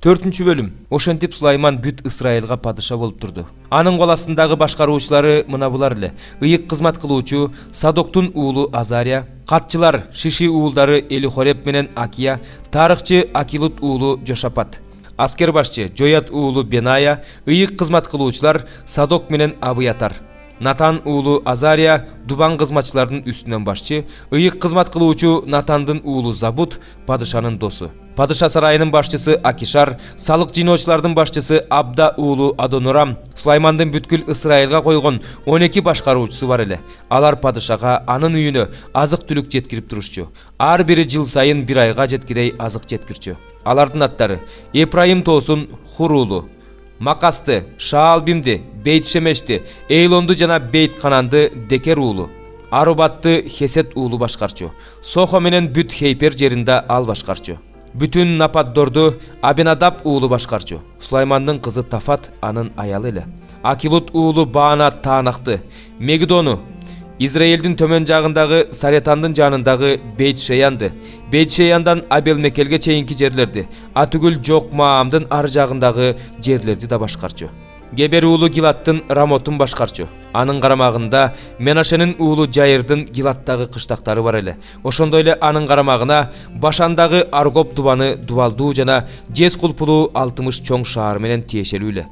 4-cü bölüm. Ошентип Сулайман бүт Исраилга падыша болуп турду. Анын кол астындагы башкаруучулары мына булар эле: ыйык кызмат кылуучу Садоктун уулу Азария, катчылар Шиши уулдары Элихореп менен Акия, тарыхчы Акилут уулу Жошапат, аскер башчы Жоят уулу Беная, ыйык кызмат кылуучулар Садок менен Абыятар, Натан уулу Азария дубан кызматчылардын үстүнөн башчы, ыйык кызмат кылуучу Натандын уулу Забут падышанын досу. Падыша сарайынын башчысы Акишар, салык жыйноочулардын башчысы Абда уулу Адонурам, Сулаймандын бүткүл Исраилга койгон 12 башкаруучусу бар эле. Алар падышага анын үйүнө азык-түлүк жеткирип турушчу. Ар бири жыл сайын бир айга жеткидей азык жеткирчү. Алардын аттары: Эпраим тоосун Хур уулу, Макасты, Шаалбимди, Бейт Шемешти, Эйлонду жана Бейт Кананды Декер уулу, Арубатты Хесет уулу башкарчу. Сохо менен бүт Хейпер жеринде ал башкарчу. Бүтүн Нападдорду Абинадаб уулу башкарчу. Сулаймандын кызы Тафат анын аялы эле. Акилут уулу Баана Таанакты, Мегидону, Израилдин төмөн жагындагы Саретандын жанындагы Бейт Шеянды, Бейт Шеяндан Абел-Мекелге чейинки жерлерди, атүгүл Жокмаамдын ар жагындагы жерлерди да башкарчу. Гебер уулу Гилаттын Рамотун башкарчу. Анын карамагында Менашенин уулу Жайырдын Гилаттагы кыштактары бар эле. Ошондой эле анын карамагына Башандагы Аргоп дубаны Дубалдуу жана Жез кулпулуу 60 чоң шаар менен тиешелүү эле.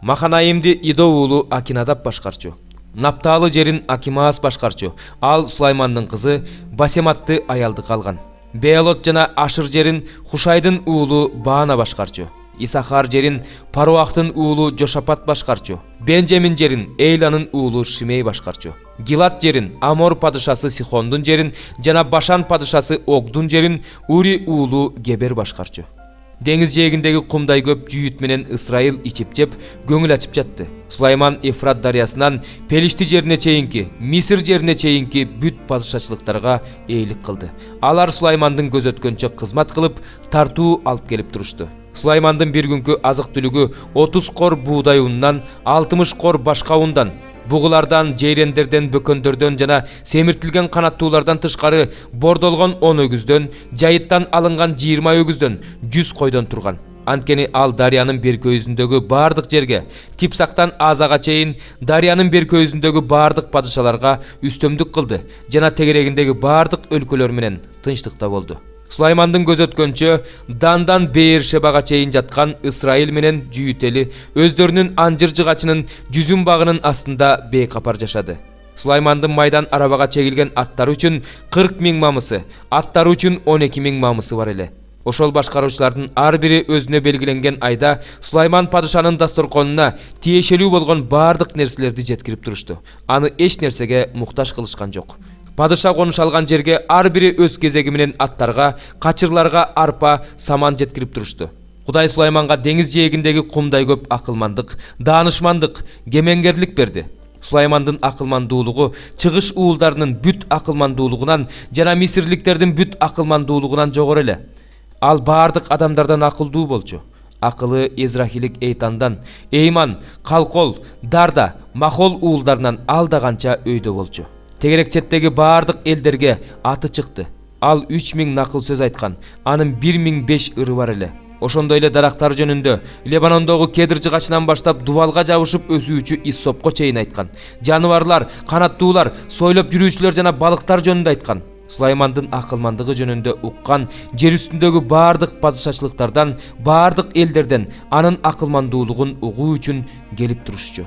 Маханаимди Идо уулу Акинадаб башкарчу. Напталы жерин Акимаас башкарчу. Ал Сулаймандын кызы Басематты аялды калган. Беалот жана Ашыр жерин Хушайдын уулу Баана башкарчу. Исахар жерин Паруахтын уулу Жошапат башкарчу. Бенжамин жерин Эйланын уулу Шимей башкарчу. Гилат жерин Амор падышасы Сихондун жерин жана Башан падышасы Огдун жерин Ури уулу Гебер башкарчу. Деңиз жээгиндеги кумдай көп жүйүт менен Исраил ичип жеп көңүл ачып жатты. Сулайман Эфрат дарыясынан Пелишти жерине чейинки, Мисир жерине чейинки бүт падышачылыктарга ээлик кылды. Алар Сулаймандын көз өткөнчө кызмат кылып, тартуу алып келип турушту. Сулаймандын бир күнкү азык-түлүгү 30 кор буудай ундан, 60 кор башка ундан, бугулардан, жейрендерден, бөкөндөрдөн жана семиртилген канаттуулардан тышкары бордолгон 10 өгүздөн, жайыттан алынган 20 өгүздөн, 100 койдон турган. Анткени ал дарыянын бер көйүзүндөгү бардык жерге, Типсактан Азага чейин дарыянын бер көйүзүндөгү бардык падышаларга үстөмдүк кылды жана тегерегиндеги бардык өлкөлөр менен тынчтыкта болду. Сулаймандын көз өткөнчө Дандан Беершебага чейин жаткан Исраил менен жүйүт эли өздөрүнүн анжыр жыгачынын жүзүм багынын астында бейкапар жашады. Сулаймандын майдан арабага чегилген аттары үчүн 40 000 мамысы, аттары үчүн 12 000 мамысы бар эле. Ошол башкаруучулардын ар бири өзүнө белгиленген айда Сулайман падышанын дасторконуна тиешелүү болгон бардык нерселерди жеткирип турушту. Аны эч нерсеге муктаж кылышкан жок. Падыша конуш алган жерге ар бири өз кезеги менен аттарга, качырларга арпа, саман жеткирип турушту. Кудай Сулайманга деңиз жээгиндеги кумдай көп акылмандык, даанышмандык, кемеңгерлик берди. Сулаймандын акылмандуулугу чыгыш уулдарынын бүт акылмандуулугунан жана мисирликтердин бүт акылмандуулугунан жогору эле. Ал бардык адамдардан акылдуу болчу. Акылы Эзрахилик Эйтандан, Эйман, Калкол, Дарда, Махол уулдарынан ал да канча өйдө болчу. Тегерекчеттеги бардык элдерге аты чыкты. Ал 3000 накыл сөз айткан, анын 1005 ыры бар эле. Ошондой эле дарактар жөнүндө Лебанондогу кедр жыгачынан баштап дубалга жабышып өсүүчү иссопко чейин айткан. Жаныбарлар, канаттуулар, сойлоп жүрүүчүлөр жана балыктар жөнүндө айткан. Сулаймандын акылмандыгы жөнүндө уккан жер үстүндөгү бардык падышачылыктардан, бардык элдерден анын акылмандуулугун угуу үчүн келип турушчу.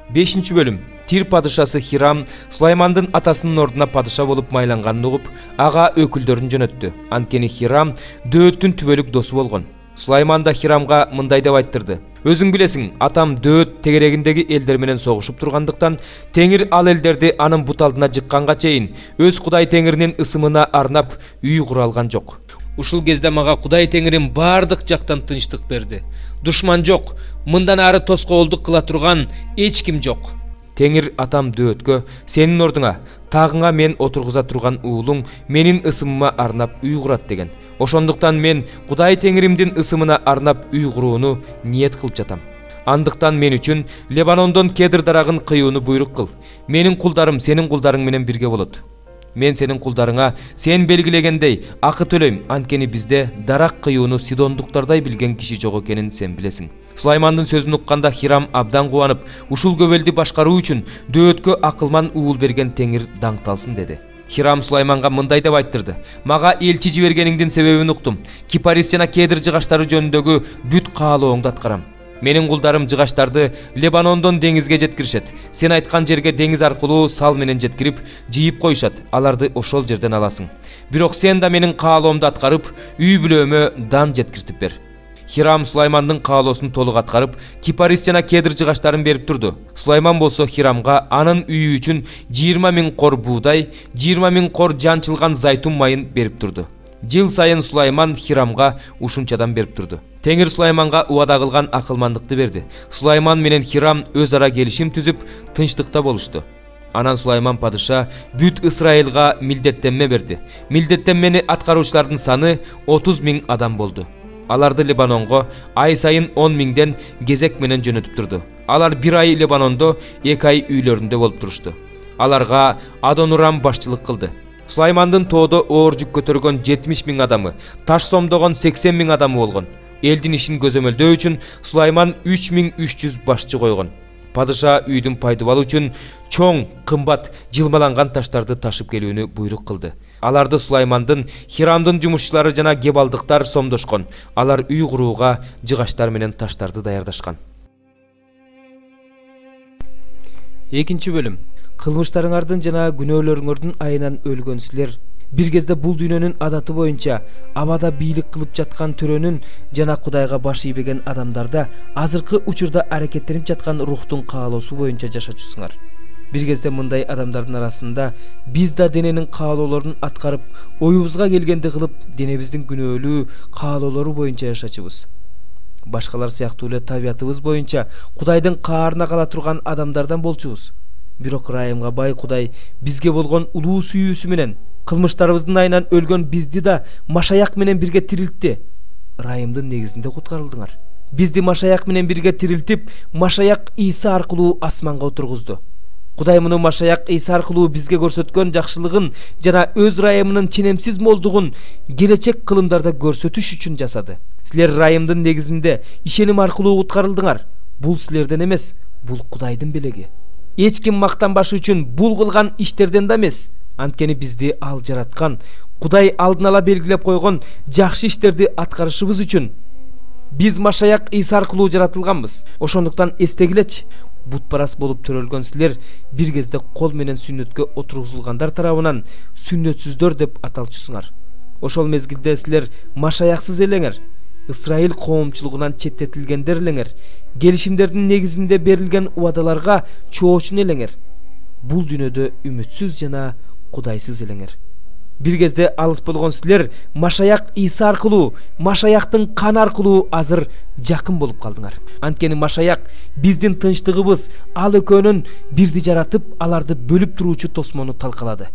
5-ci bölüm. Тир падышасы Хирам Сулаймандын атасынын ордуна падыша болуп майланганын угуп, ага өкүлдөрүн жөнөттү. Анткени Хирам Дөөттүн түбөлүк досу болгон. Сулайман да Хирамга мындай деп айттырды: "Өзүң билесиң, атам Дөөт тегерегиндеги элдер менен согушуп тургандыктан, Теңир ал элдерди анын бут алдына жыкканга чейин өз Кудай Теңиринин ысымына арнап үй кура алган жок. Ушул кезде мага Кудай Теңирим бардык жактан тынчтык берди. Душман жок, мындан ары тоскоолдук кыла турган эч ким жок. Теңир атам Дөөткө, сенин ордуңа, тагыңа мен отургуза турган уулуң менин ысымыма арнап үй курат деген. Ошондуктан мен Кудай Теңиримдин ысымына арнап үй курууну ниет кылып жатам. Андыктан мен үчүн Лебанондон кедр дарагын кыюуну буйрук кыл. Менин кулдарым сенин кулдарың менен бирге болот." Мен сенин кулдарыңа сен белгилегендей акы төлөйм, анткени бизде дарак кыюуну сидондуктардай билген киши жок экенин сен билесиң. Сулаймандын сөзүн укканда Хирам абдан кубанып, ушул көбөлдү башкаруу үчүн дөөткө акылман уул берген Теңир даңкталсын деди. Хирам Сулайманга мындай деп айттырды: "Мага элчи жибергениңдин себебин уктум. Кипарис жана Кедир жыгаштары жөнүндөгү бүт каалооңду аткарам. Менин кулдарым жыгаштарды Лебанондон деңизге жеткиришет. Сен айткан жерге деңиз аркылуу сал менен жеткирип, жыйып коюшат. Аларды ошол жерден аласың. Бирок сен да менин каалоомду аткарып, үй бүлөмө дан жеткиртип бер." Хирам Сулаймандын каалоосун толук аткарып, Кипарис жана Кедир жыгаштарын берип турду. Сулайман болсо Хирамга анын үйү үчүн 20 000 кор буудай, 20 000 кор жанчылган зайтун майын берип турду. Жыл сайын Сулайман Хирамга ушунчадан берип турду. Теңир Сулайманга убада кылган акылмандыкты берди. Сулайман менен Хирам өз ара келишим түзүп, тынчтыкта болушту. Анан Сулайман падыша бүт Исраилга милдеттенме берди. Милдеттенмени аткаруучулардын саны 30 000 адам болду. Аларды Лебанонго ай сайын 10 000ден кезек менен жөнөтүп турду. Алар бир ай Лебанондо, 2 ай үйлөрүндө болуп турушту. Аларга Адонурам башчылык кылды. Сулаймандын тоодо оор жүк көтөргөн 70 000 адамы, таш сомдогон 80 000 адамы болгон. Элдин ишин көзөмөлдөө үчүн Сулайман 3300 башчы койгон. Падыша үйдүн пайдубалы үчүн чоң, кымбат, жылмаланган таштарды ташып келүүнү буйрук кылды. Аларды Сулаймандын, Хирамдын жумушчулары жана гебалдыктар сомдошкон. Алар үй курууга жыгаштар менен таштарды даярдашкан. Экинчи бөлүм. Кылмыштарыңардын жана күнөөлөрүңөрдүн айынан өлгөн силер бир кезде бул дүйнөнүн адаты боюнча абада бийлик кылып жаткан төрөнүн жана Кудайга баш ийбеген адамдарда азыркы учурда аракеттенип жаткан рухтун каалоосу боюнча жашачусуңар. Бир кезде мындай адамдардын арасында биз да дененин каалоолорун аткарып, оюбузга келгенди кылып, денебиздин күнөөлүү каалоолору боюнча жашачыбыз. Башкалар сыяктуу эле табиятыбыз боюнча Кудайдын каарына кала турган адамдардан болчубуз. Бирок ырайымга бай Кудай бизге болгон улуу сүйүүсү менен кылмыштарыбыздын айынан өлгөн бизди да Машаяк менен бирге тирилтти. Ырайымдын негизинде куткарылдыңар. Бизди Машаяк менен бирге тирилтип, Машаяк Иса аркылуу асманга отургузду. Кудай муну Машаяк Иса аркылуу бизге көрсөткөн жакшылыгын жана өз ырайымынын ченемсиз молдугун келечек кылымдарда көрсөтүш үчүн жасады. Силер ырайымдын негизинде ишеним аркылуу куткарылдыңар. Бул силерден эмес, бул Кудайдын белеги. Эч ким мактанбашы үчүн бул кылган иштерден да эмес. Анткени бизди ал жараткан, Кудай алдын ала белгилеп койгон жакшы иштерди аткарышыбыз үчүн. Биз Машаяк Иса аркылуу жаратылганбыз. Ошондуктан эстегилечи, бутпарас болуп төрөлгөн силер бир кезде кол менен сүннөткө отургузулгандар тарабынан сүннөтсүздөр деп аталчусуңар. Ошол мезгилде силер Машаяксыз элеңер, Исраил коомчулугунан четтетилгендер элеңер, келишимдердин негизинде берилген убадаларга чоочун элеңер. Бул дүйнөдө үмүтсүз жана Кудайсыз элеңер. Бир кезде алыс болгон силер Машаяк Иса аркылуу, Машаяктын каны аркылуу азыр жакын болуп калдыңар. Анткени Машаяк биздин тынчтыгыбыз, ал экөөнүн бирди жаратып, аларды бөлүп туруучу тосмону талкалады.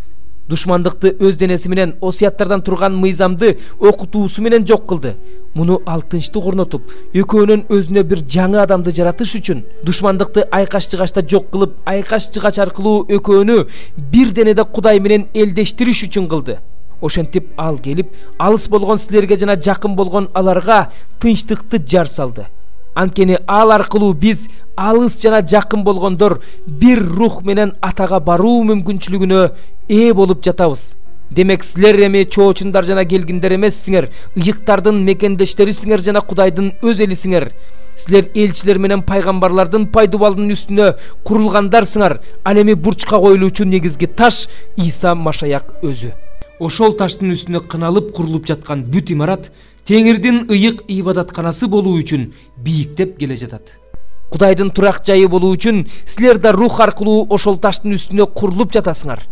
Душмандыкты өз денеси менен осуяттардан турган мыйзамды окутуусу менен жок кылды. Муну ал тынчтык орнотуп, экөөнүн өзүнө бир жаңы адамды жаратыш үчүн, душмандыкты айкаш-жыгачта жок кылып, айкаш-жыгач аркылуу экөөнү бир денеде Кудай менен элдештириш үчүн кылды. Ошентип ал келип, алыс болгон силерге жана жакын болгон аларга тынчтыкты жар салды. Анткени ал аркылуу биз алыс жана жакын болгондор бир рух менен атага баруу мүмкүнчүлүгүнө ээ болуп жатабыз. Демек силер эми чоочундар жана келгиндер эмессиңер, ыйыктардын мекендештерисиңер жана Кудайдын өз элисиңер. Силер элчилер менен пайгамбарлардын пайдубалынын үстүнө курулгандарсыңар. Ал эми бурчка коюлуучу негизги таш Иса Машаяк өзү. Ошол таштын үстүнө кыналып курулуп жаткан бүт имарат Теңирдин ыйык ибадатканасы болуу үчүн бийиктеп келе жатат. Кудайдын турак жайы болуу үчүн силер да рух аркылуу ошол таштын үстүнө курулуп жатасыңар.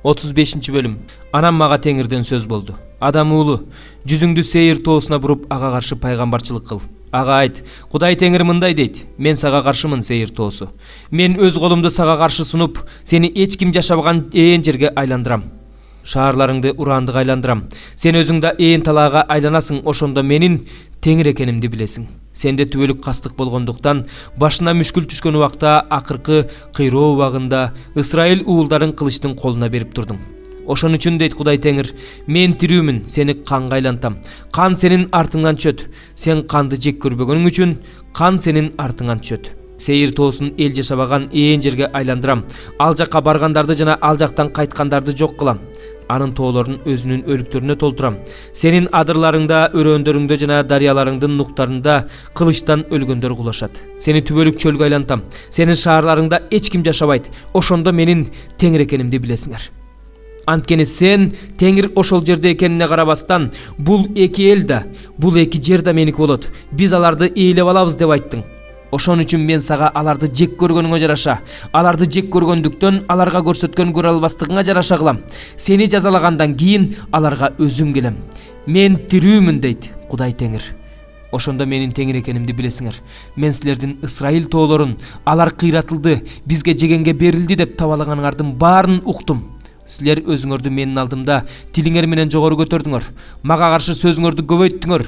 35-чи бөлүм. Анан мага Теңирден сөз болду. Адам уулу, жүзүңдү Сейир тоосуна буруп, ага каршы пайгамбарчылык кыл. Ага айт, Кудай Теңир мындай дейт: мен сага каршымын, Сейир тоосу. Мен өз колумду сага каршы сунуп, сени эч ким жашабаган ээн жерге айландырам. шаарларыңды урандык айландырам. Сен өзүң да ээн талаага айланасың, ошондо менин теңир экенимди билесиң. Сенде түбөлүк кастык болгондуктан башына мүшкүл түшкөн убакта акыркы кыйроо убагында Ысрайыл уулдарын кылычтын колуна берип турдуң. Ошон үчүн дейт Кудай Теңир, мен тирүүмүн, сени канга айлантам. Кан сенин артыңан чөт. Сен канды жек көрбөгөнүң үчүн кан сенин артыңан чөт. Сейир тоосун эл жашабаган ээн жерге айландырам. Ал жакка баргандарды жана ал жактан кайткандарды жок кылам. Анын тоолорун өзүнүн өлүктөрүнө толтурам. Сенин адырларыңда, өрөөндөрүңдө жана дарыяларыңдын нуктарында кылычтан өлгөндөр кулашат. Сени түбөлүк чөлгө айлантам. Сенин шаарларыңда эч ким жашабайт. Ошондо менин Теңир экенимди билесиңер. Анткени сен Теңир ошол жерде экенине карабастан, бул эки эл да, бул эки жер да меники болот. Биз аларды ээлеп алабыз деп айттың. Ошон үчүн мен сага аларды жек көргөнүңө жараша, аларды жек көргөндүктөн аларга көрсөткөн көрө албастыгыңа жараша кылам. Сени жазалагандан кийин аларга өзүм келем. Мен тирүүмүн дейт Кудай Теңир. Ошондо менин Теңир экенимди билесиңер. Мен силердин Ысрайыл тоолорун, алар кыйратылды, бизге жегенге берилди деп табалаганыңардын баарын уктум. Силер өзүңөрдү менин алдымда тилиңер менен жогору көтөрдүңөр. Мага каршы сөзүңөрдү көбөйттүңөр.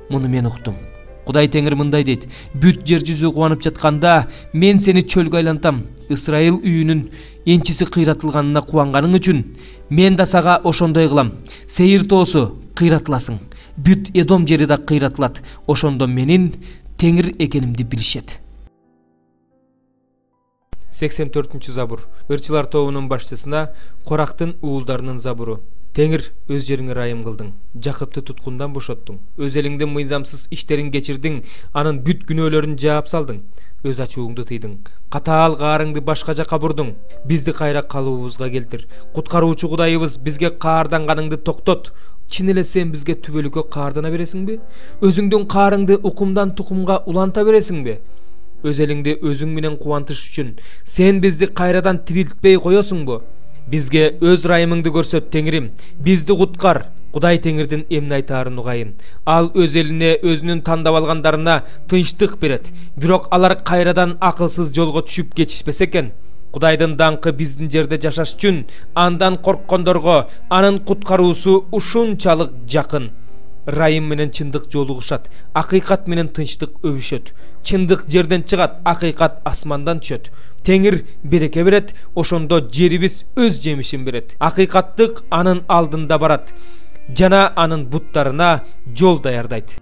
Муну мен уктум. Кудай Теңир мындай дейт: бүт жер жүзү кубанып жатканда мен сени чөлгө айлантам. Ысрайыл үйүнүн энчиси кыйратылганына кубанганың үчүн мен да сага ошондой кылам. Сейир тоосу кыйратыласың. Бүт Эдом жери да кыйратылат. Ошондо менин Теңир экенимди билишет. 84-чү забур. Ырчылар тобунун башчысына Корактын уулдарынын забуру. Теңир, өз жериңе ырайым кылдың. Жакыпты туткундан бошоттуң. Өз элиңдин мыйзамсыз иштерин кечирдиң, анын бүт күнөөлөрүн жаап салдың. Өз ачууңду тыйдың. Катаал каарыңды башка жакка бурдуң. Бизди кайра калыбыбызга келтир. Куткаруучу Кудайыбыз, бизге каарданганыңды токтот. Чын эле сен бизге түбөлүккө kaardana бересиңби? Өзүңдүн каарыңды укумдан тукумга уланта бересиңби? Өз элиңди өзүң менен кубантыш үчүн сен бизди кайрадан тирилтпей коесуңбу? Бизге өз ырайымыңды көрсөт, Теңирим. Бизди куткар. Кудай Теңирдин эмне айтаарын угайын. Ал өз элине, өзүнүн тандап алгандарына тынчтык берет. Бирок алар кайрадан акылсыз жолго түшүп кетишпесе экен. Кудайдын даңкы биздин жерде жашаш үчүн андан корккондорго анын куткаруусу ушунчалык жакын. Ырайым менен чындык жолугушат, акыйкат менен тынчтык өбүшөт. Чындык жерден чыгат, акыйкат асмандан түшөт. Теңир береке берет, ошондо жерибиз өз жемишин берет. Акыйкаттык анын алдында барат, жана анын буттарына жол даярдайт.